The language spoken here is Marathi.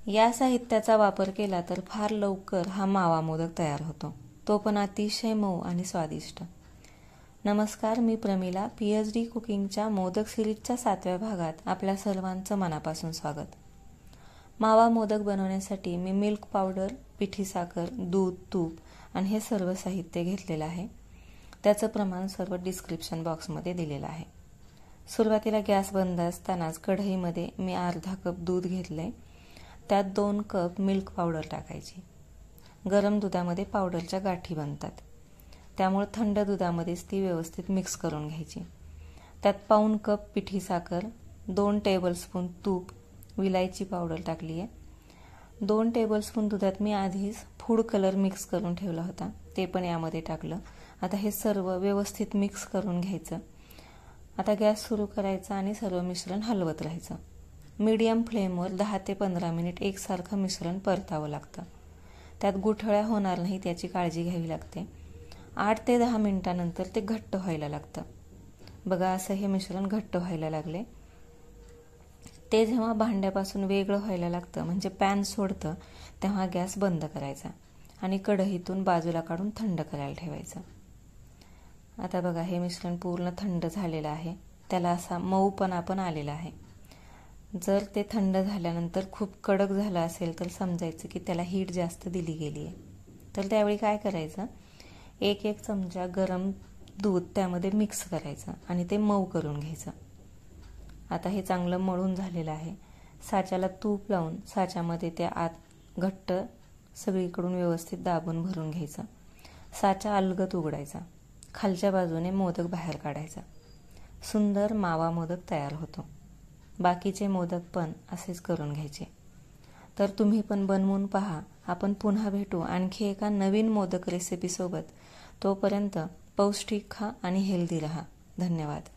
या साहित्याचा वापर केला तर फार लवकर हा मावा मोदक तयार होतो, तो पण अतिशय मऊ आणि स्वादिष्ट। नमस्कार, मी प्रमिला। PhD कुकिंगच्या मोदक सिरीजच्या 7व्या भागात आपल्या सर्वांचं मनापासून स्वागत। मावा मोदक बनवण्यासाठी मी मिल्क पावडर, पिठी साखर, दूध, तूप आणि हे सर्व साहित्य घेतलेलं आहे। त्याचं प्रमाण सर्व डिस्क्रिप्शन बॉक्समध्ये दिलेलं आहे। सुरुवातीला गॅस बंद असतानाच कढईमध्ये मी अर्धा कप दूध घेतलंय, त्यात 2 कप मिल्क पावडर टाकायची। गरम दुधामध्ये पावडरच्या गाठी बनतात, त्यामुळे थंड दुधामध्येच ती व्यवस्थित मिक्स करून घ्यायची। त्यात पाऊण कप पिठी साखर, 2 टेबलस्पून तूप, विलायची पावडर टाकली आहे। 2 टेबलस्पून दुधात मी आधीच फूड कलर मिक्स करून ठेवला होता, ते पण यामध्ये टाकलं। आता हे सर्व व्यवस्थित मिक्स करून घ्यायचं। आता गॅस सुरू करायचा आणि सर्व मिश्रण हलवत राहायचं। मीडियम फ्लेमवर 10 ते 15 मिनिट एकसारखं मिश्रण परतावं लागतं। त्यात गुठळ्या होणार नाही याची काळजी घ्यावी लागते। 8 ते 10 मिनिटांनंतर ते घट्ट व्हायला लागतं। बघा, असं हे मिश्रण घट्ट व्हायला लागले। ते जेव्हा भांड्यापासून वेगळं व्हायला लागतं, म्हणजे पॅन सोडतं, तेव्हा गॅस बंद करायचा आणि कढईतून बाजूला काढून थंड करायला ठेवायचं। आता बघा, हे मिश्रण पूर्ण थंड झालेलं आहे, त्याला असा मऊपणा पण आलेला आहे। जर ते थंड झाल्यानंतर खूप कडक झालं असेल तर समजायचं की त्याला हीट जास्त दिली गेली आहे। तर त्यावेळी काय करायचं, 1 चमचा गरम दूध त्यामध्ये मिक्स करायचं आणि ते मऊ करून घ्यायचं। आता हे चांगलं मळून झालेलं आहे। साच्याला तूप लावून साच्यामध्ये ते आत घट्ट सगळीकडून व्यवस्थित दाबून भरून घ्यायचं। साचा अलगद उघडायचा, खालच्या बाजूने मोदक बाहेर काढायचा। सुंदर मावा मोदक तयार होतो। बाकीचे मोदक पण असेच करून घ्यायचे। तर तुम्ही पण बनवून पहा। आपण पुन्हा भेटू आणखी एका नवीन मोदक रेसिपी सोबत। तोपर्यंत पौष्टिक खा आणि हेल्दी रहा। धन्यवाद।